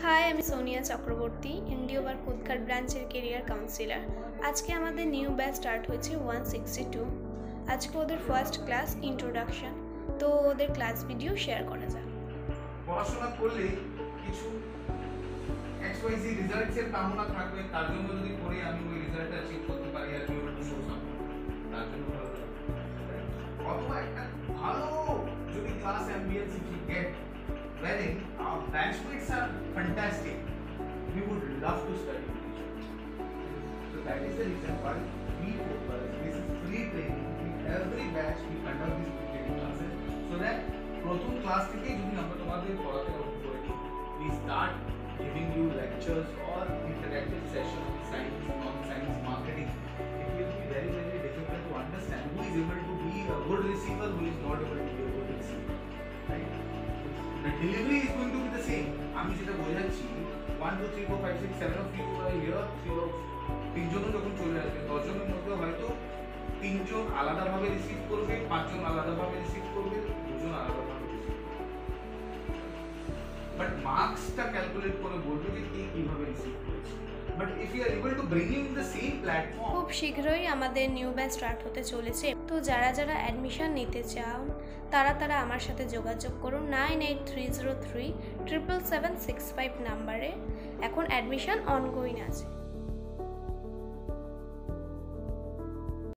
High, আমি সোনিয়া চক্রবর্তী, এনডিওবার কুদঘাট ব্রাঞ্চের career councillor. আজকে আমাদের নিউ ব্যাচ স্টার্ট হয়েছে 162। আজকে ওদের ফার্স্ট ক্লাস ইন্ট্রোডাকশন, তো ওদের ক্লাস ভিডিও শেয়ার করা যাক। পড়াশোনা করলে কিছু XYZ রেজাল্টস এর কামনা থাকবে, তার জন্য যদি পড়ে আমি ওই রেজাল্টটা অ্যাচিভ করতে পারি আর কি একটু সোসাম তার জন্য ভালো লাগে। অথবা একটা ভালো যদি class ambience if you get wherein our batchmates are fantastic, we would love to study with each other. So that is the reason why we focus, this is free training, in every batch we conduct these free training classes so that প্রথম class থেকে যদি আমরা তোমাদের পড়াতে আরম্ভ করে দিই, we start giving you lectures or interactive sessions on science, non-science, marketing. It will be very difficult to understand who is able to be a good receiver, who is not able to be a good receiver, right? The delivery is going to be the same. আমি যেটা বোঝাচ্ছি 1 2 3 4 5 6 7 of you are here, তিনজন যখন চলে আসবে 10 জনের মধ্যে হয়তো তিনজন আলাদাভাবে রিসিভ করবে, পাঁচজন আলাদাভাবে রিসিভ করবে, দুজন আলাদাভাবে রিসিভ করবে। বাট মার্কসটা ক্যালকুলেট করে বলবে যে কে কিভাবে রিসিভ করেছে। But if you are able to bring in the same platform, খুব শীঘ্রই আমাদের নিউ ব্যাচ স্টার্ট হতে চলেছে। তো যারা অ্যাডমিশন নিতে চাও তারা আমার সাথে যোগাযোগ করুন 9830377765 নাম্বারে। এখন অ্যাডমিশন অনগোয়িং আছে।